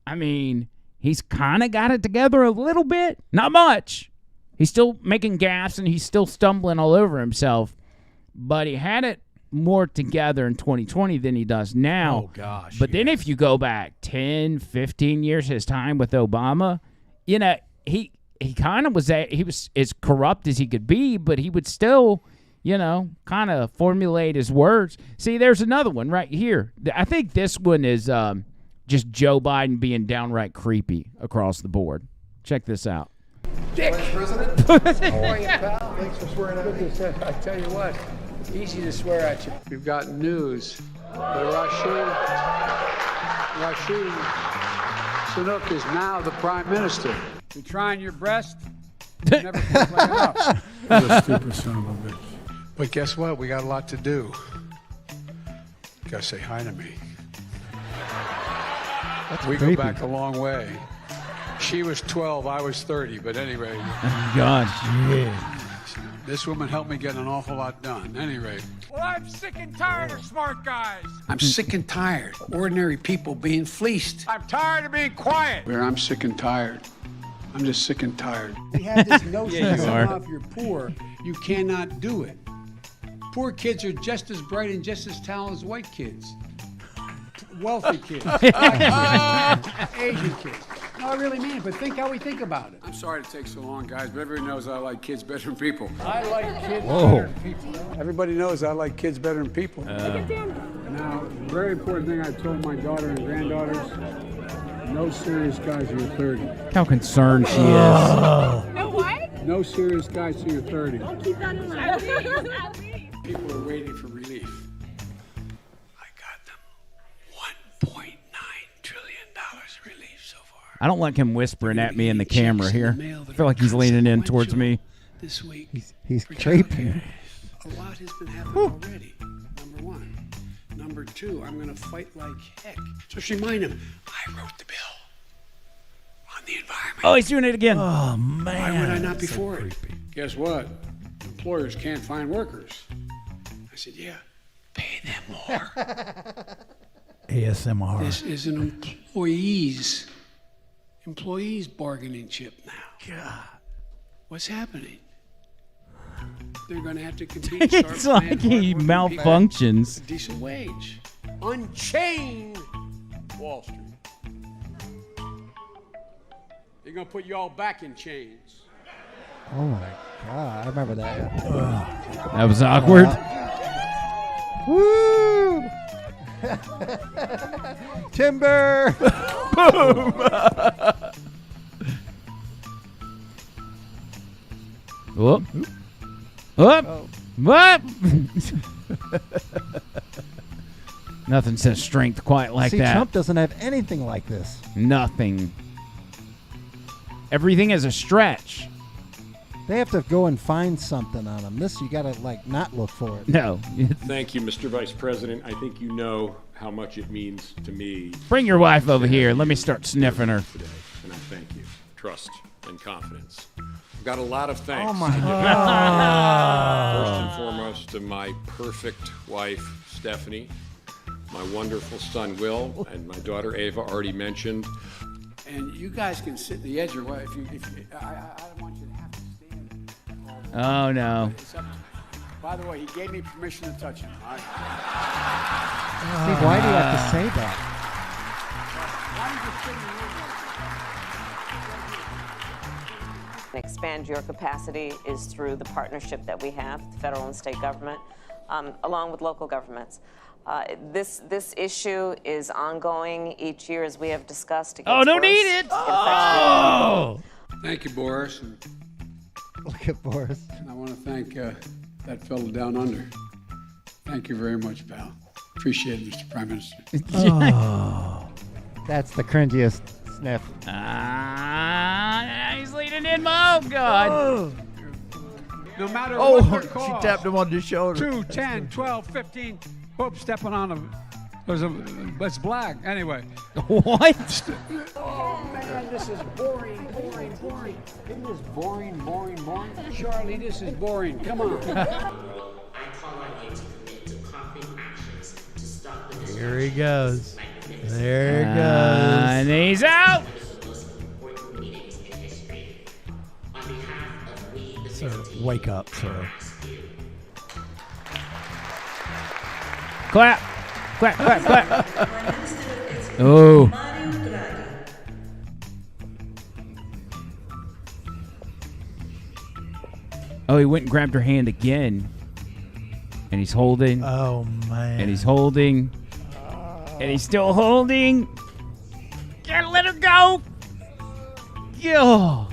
I mean, he's kind of got it together a little bit. Not much. He's still making gaffes, and he's still stumbling all over himself. But he had it more together in 2020 than he does now.
Oh, gosh.
But then if you go back 10, 15 years, his time with Obama, you know, he kind of was as corrupt as he could be, but he would still, you know, kind of formulate his words. See, there's another one right here. I think this one is just Joe Biden being downright creepy across the board. Check this out.
Dick. President. How are you, pal? Thanks for swearing at me.
I tell you what, easy to swear at you. We've got news. Rashid Sunak is now the prime minister. You're trying your best. You never feels like enough. You're a stupid son of a bitch. But guess what? We got a lot to do. You gotta say hi to me. We
creepy.
go back a long way. She was 12, I was 30, but anyway.
God, yeah.
This woman helped me get an awful lot done. Anyway.
Well, I'm sick and tired of smart guys.
I'm sick and tired of ordinary people being fleeced.
I'm tired of being quiet.
Where I'm sick and tired. I'm just sick and tired. We have this notion that somehow if you're poor, you cannot do it. Poor kids are just as bright and just as talented as white kids. Wealthy kids. Asian kids. No, I really mean it, but think how we think about it. I'm sorry it takes so long, guys, but everybody knows I like kids better than people. I like kids better than people. Everybody knows I like kids better than people. Now, a very important thing I told my daughter and granddaughters, No serious guys under 30.
How concerned she is.
No what?
No serious guys under 30.
I'll keep that in mind.
People are waiting for relief. I got them $1.9 trillion relief so far.
I don't like him whispering at me in the camera here. I feel like he's leaning in towards me.
This week,
He's creepy.
a lot has been happening already. Number one. Number two, I'm going to fight like heck. Just remind him, I wrote the bill on the environment.
Oh, he's doing it again.
Oh, man.
Why would I not be
so
for
creepy.
it? Guess what? Employers can't find workers. I said, yeah, pay them more.
ASMR.
This is an employees bargaining chip now.
God.
What's happening? They're going to have to compete. And
It's
start
like
paying
he
hardworking people
malfunctions.
a decent wage. Unchain Wall Street. They're going to put you all back in chains.
Oh my God, I remember that.
That was awkward.
Woo! Timber!
Boom! Whoop. Whoop. Whoop. Nothing says strength quite like
See,
that.
Trump doesn't have anything like this.
Nothing. Everything is a stretch.
They have to go and find something on him. This, you gotta like not look for it.
No.
Thank you, Mr. Vice President. I think you know how much it means to me.
Bring your wife over here. Let me start sniffing her.
Today, and I thank you. Trust and confidence. I've got a lot of thanks.
Oh my
to give.
God.
First and foremost to my perfect wife, Stephanie, my wonderful son, Will, and my daughter, Ava, already mentioned.
And you guys can sit at the edge or what? If you I don't want you to have to stand.
Oh, no.
It's up to you. By the way, he gave me permission to touch him. All right?
See, why do you have to say that?
Expand your capacity is through the partnership that we have, the federal and state government, along with local governments. This issue is ongoing each year, as we have discussed.
Oh, don't eat it! Oh!
Thank you, Boris.
Look at Boris.
I want to thank that fellow down under. Thank you very much, pal. Appreciate it, Mr. Prime Minister.
Oh. That's the cringiest sniff.
He's leaning in. Oh, God.
Oh.
No matter
Oh,
what their
she
cost,
tapped him on the shoulder.
2, 10, 12, 15. Whoop, stepping on a. It's black. Anyway.
What?
Oh, man, this is boring. Isn't this boring?
Charlie, this is boring. Come on.
Here he goes. There he goes.
And he's out.
Sir, wake up, sir.
Clap. Clap, clap, clap. Oh. Oh, he went and grabbed her hand again. And he's holding.
Oh, man.
And he's holding. And he's still holding. Gotta let her go. Oh.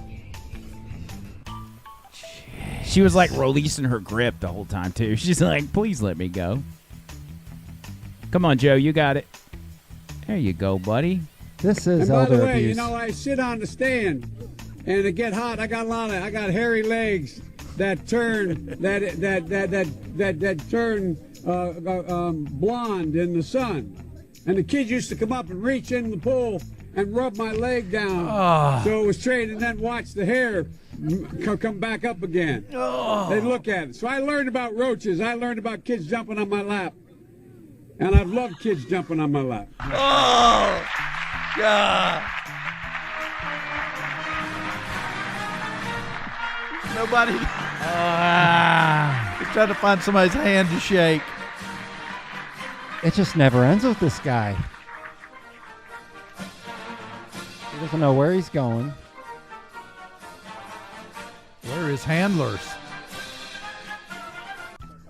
She was like releasing her grip the whole time, too. She's like, please let me go. Come on, Joe. You got it. There you go, buddy.
This is
And by
elder
the way,
abuse.
you know, I sit on the stand, and to get hot, I got hairy legs that turn that turn blonde in the sun. And the kids used to come up and reach in the pool and rub my leg down, so it was straight, and then watch the hair come back up again. They'd look at it. So I learned about roaches. I learned about kids jumping on my lap. And I've loved kids jumping on my lap.
Oh, God. Nobody. He's trying to find somebody's hand to shake.
It just never ends with this guy. He doesn't know where he's going.
Where are his handlers?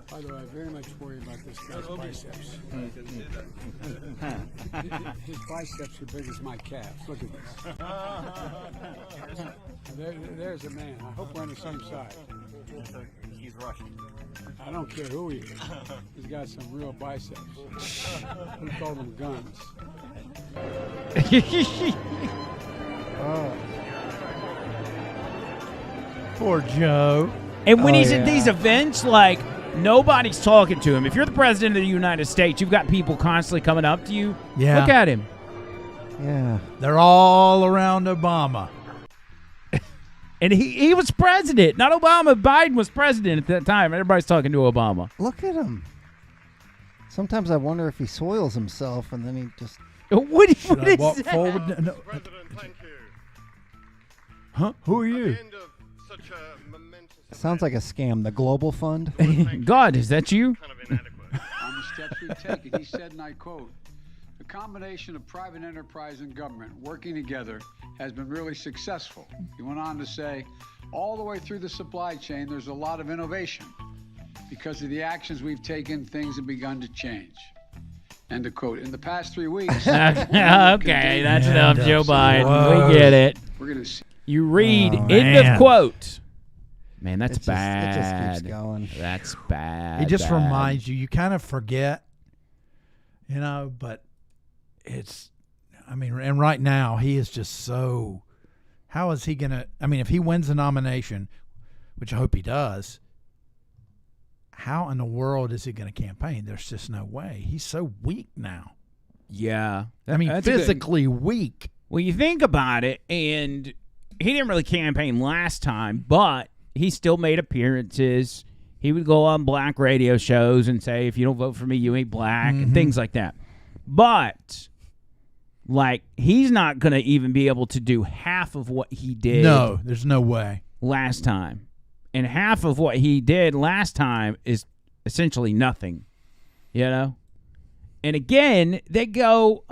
By the way, I very much worry about this guy's biceps. His biceps are big as my calves. Look at this. There's a man. I hope we're on the same side.
He's Russian.
I don't care who he is. He's got some real biceps. We call them guns.
Poor Joe.
And when he's at these events, like, nobody's talking to him. If you're the president of the United States, you've got people constantly coming up to you.
Yeah.
Look at him.
Yeah.
They're all around Obama.
And he was president. Not Obama. Biden was president at that time. Everybody's talking to Obama.
Look at him. Sometimes I wonder if he soils himself and then he just...
What is
Should I walk
that?
forward? No. Huh? Who are you?
Sounds like a scam. The Global Fund?
God, is that you?
On the steps we've taken, he said, and I quote, "The combination of private enterprise and government working together has been really successful." He went on to say, all the way through the supply chain, there's a lot of innovation. Because of the actions we've taken, things have begun to change. End of quote. In the past 3 weeks...
Okay, that's enough, Joe Biden. We get it.
We're going to see.
You read, end
man.
of quote. Man, that's
It
bad.
just keeps going.
That's bad.
It just
bad.
reminds you. You kind of forget, but it's, and right now he is just so, how is he going to, if he wins the nomination, which I hope he does, how in the world is he going to campaign? There's just no way. He's so weak now.
Yeah.
That's physically weak.
Well, you think about it, and he didn't really campaign last time, but he still made appearances. He would go on black radio shows and say, if you don't vote for me, you ain't black, and things like that. But, he's not going to even be able to do half of what he did.
No, there's no way.
Last time. And half of what he did last time is essentially nothing. And again, they go,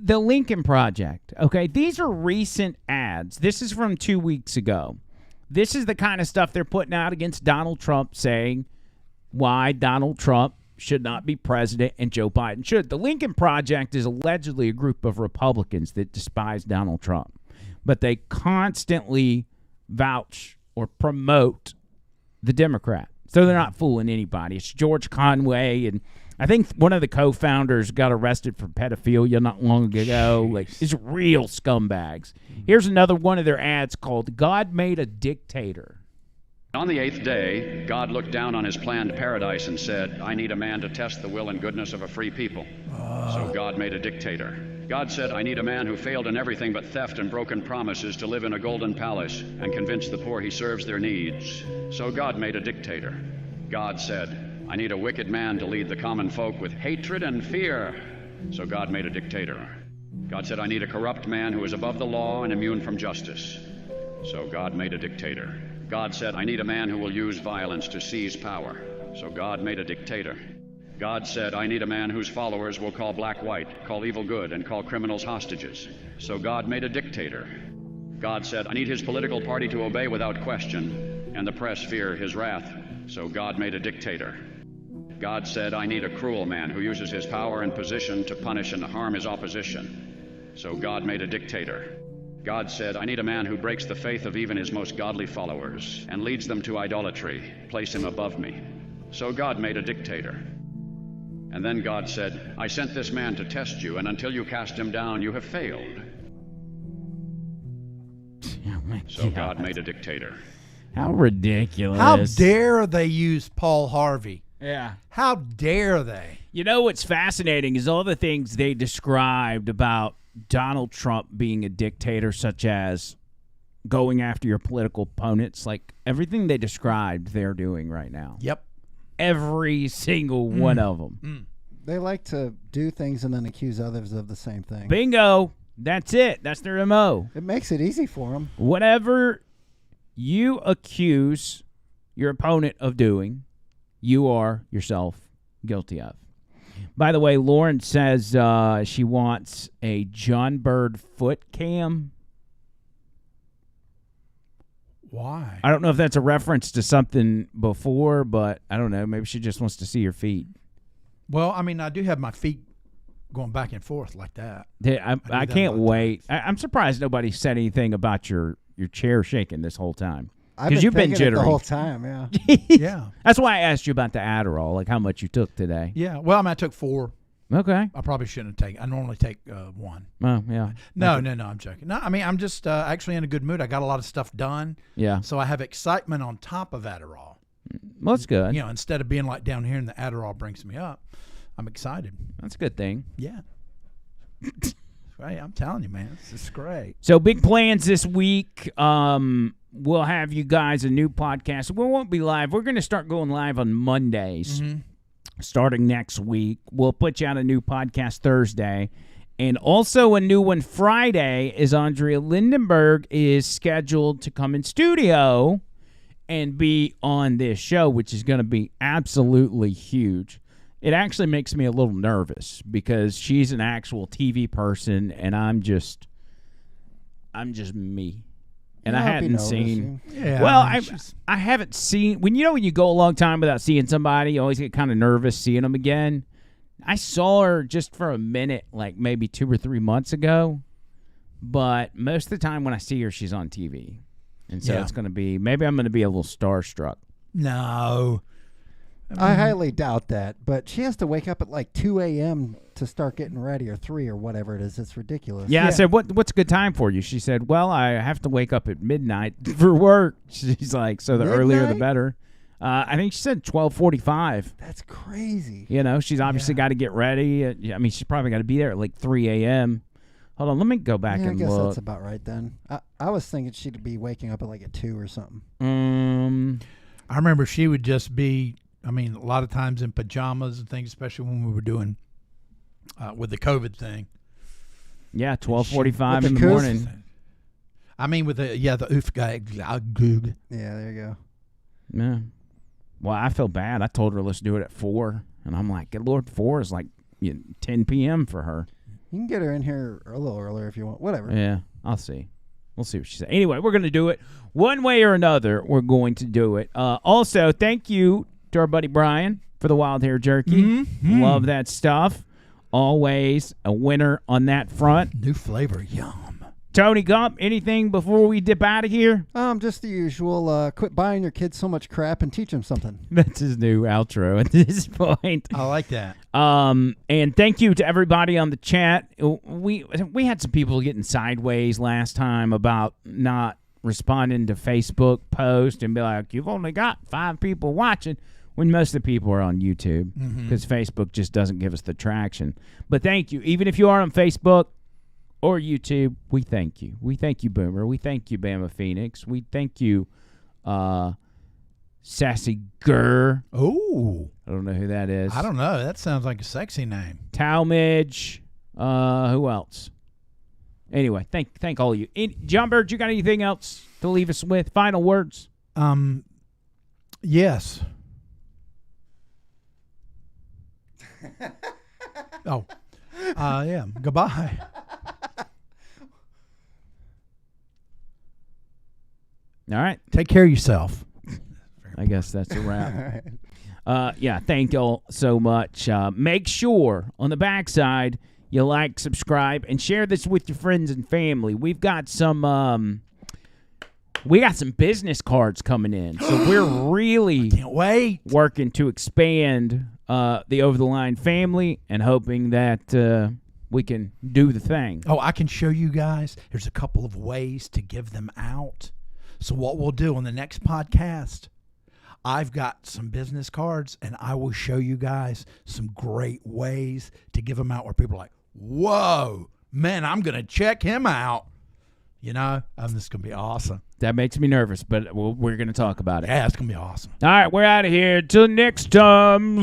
the Lincoln Project. Okay, these are recent ads. This is from 2 weeks ago. This is the kind of stuff they're putting out against Donald Trump, saying why Donald Trump should not be president and Joe Biden should. The Lincoln Project is allegedly a group of Republicans that despise Donald Trump, but they constantly vouch or promote the Democrat. So they're not fooling anybody. It's George Conway, and I think one of the co-founders got arrested for pedophilia not long ago. It's real scumbags. Here's another one of their ads called God Made a Dictator.
On the 8th day, God looked down on his planned paradise and said, I need a man to test the will and goodness of a free people. So God made a dictator. God said, I need a man who failed in everything but theft and broken promises to live in a golden palace and convince the poor he serves their needs. So God made a dictator. God said, I need a wicked man to lead the common folk with hatred and fear. So God made a dictator. God said, I need a corrupt man who is above the law and immune from justice. So God made a dictator. God said, I need a man who will use violence to seize power. So God made a dictator. God said, I need a man whose followers will call black white, call evil good, and call criminals hostages. So God made a dictator. God said, I need his political party to obey without question, and the press fear his wrath. So God made a dictator. God said, I need a cruel man who uses his power and position to punish and harm his opposition. So God made a dictator. God said, I need a man who breaks the faith of even his most godly followers and leads them to idolatry. Place him above me. So God made a dictator. And then God said, I sent this man to test you, and until you cast him down, you have failed. So God made a dictator.
How ridiculous.
How dare they use Paul Harvey?
Yeah.
How dare they?
You know what's fascinating is all the things they described about Donald Trump being a dictator, such as going after your political opponents. Like, everything they described, they're doing right now.
Yep.
Every single one of them.
They like to do things and then accuse others of the same thing.
Bingo. That's it. That's their MO.
It makes it easy for them.
Whatever you accuse your opponent of doing, you are yourself guilty of. By the way, Lauren says she wants a John Bird foot cam.
Why?
I don't know if that's a reference to something before, but I don't know. Maybe she just wants to see your feet.
Well, I mean, I do have my feet going back and forth like that.
Yeah, I can't wait. I'm surprised nobody said anything about your chair shaking this whole time. Because you've been jittering
the whole time, yeah.
Yeah.
That's why I asked you about the Adderall, like how much you took today.
Yeah. Well, I mean, I took 4.
Okay.
I probably shouldn't have taken. I normally take 1.
Oh, yeah.
No, I'm joking. No, I mean, I'm just actually in a good mood. I got a lot of stuff done.
Yeah.
So I have excitement on top of Adderall.
Well, that's good.
You know, instead of being like down here and the Adderall brings me up, I'm excited.
That's a good thing.
Yeah. Right, I'm telling you, man, this is great.
So big plans this week. We'll have you guys a new podcast. We won't be live. We're going to start going live on Mondays starting next week. We'll put you out a new podcast Thursday. And also a new one Friday is Andrea Lindenberg is scheduled to come in studio and be on this show, which is going to be absolutely huge. It actually makes me a little nervous because she's an actual TV person and I'm just me. And I hadn't seen.
Yeah,
well, I haven't seen when you go a long time without seeing somebody, you always get kind of nervous seeing them again. I saw her just for a minute, like maybe 2 or 3 months ago, but most of the time when I see her, she's on TV, and so it's going to be maybe I'm going to be a little starstruck.
No.
I highly doubt that, but she has to wake up at like 2 a.m. to start getting ready, or 3 or whatever it is. It's ridiculous.
Yeah, I said, what's a good time for you? She said, well, I have to wake up at midnight for work. She's like, so the earlier the better. I think she said 12:45.
That's crazy.
You know, she's obviously got to get ready. I mean, she's probably got to be there at like 3 a.m. Hold on, let me go back and
look. I guess
look.
that's about right then. I was thinking she'd be waking up at like at 2 or something.
I remember she would just be, I mean, a lot of times in pajamas and things, especially when we were doing with the COVID thing.
Yeah, 12:45 in the morning.
I mean, with the oof guy.
Yeah, there you go.
Yeah. Well, I feel bad. I told her let's do it at 4, and I'm like, good Lord, 4 is like 10 p.m. for her.
You can get her in here a little earlier if you want. Whatever.
Yeah, I'll see. We'll see what she says. Anyway, we're going to do it one way or another. We're going to do it. Also, thank you to our buddy Brian for the wild hair jerky.
Mm-hmm.
Love that stuff. Always a winner on that front.
New flavor, yum.
Tony Gump, anything before we dip out of here?
Just the usual. Quit buying your kids so much crap and teach them something.
That's his new outro at this point.
I like that.
And thank you to everybody on the chat. We had some people getting sideways last time about not responding to Facebook posts and be like, you've only got 5 people watching, when most of the people are on YouTube because Facebook just doesn't give us the traction. But thank you. Even if you are on Facebook or YouTube, we thank you. We thank you, Boomer. We thank you, Bama Phoenix. We thank you, Sassy Gurr.
Oh.
I don't know who that is.
I don't know. That sounds like a sexy name.
Talmadge. Who else? Anyway, thank all of you. John Bird, you got anything else to leave us with? Final words?
Yes. Oh. Yeah. Goodbye.
All right.
Take care of yourself.
I guess that's a wrap. Yeah, thank y'all so much. Make sure on the backside you like, subscribe, and share this with your friends and family. We've got some business cards coming in, so we're really
can't wait
working to expand the Over the Line family and hoping that we can do the thing.
Oh, I can show you guys. There's a couple of ways to give them out. So what we'll do on the next podcast, I've got some business cards, and I will show you guys some great ways to give them out where people are like, whoa, man, I'm going to check him out. You know, this is going to be awesome.
That makes me nervous, but we're going to talk about it.
Yeah, it's going to be awesome.
All right, we're out of here. Till next time.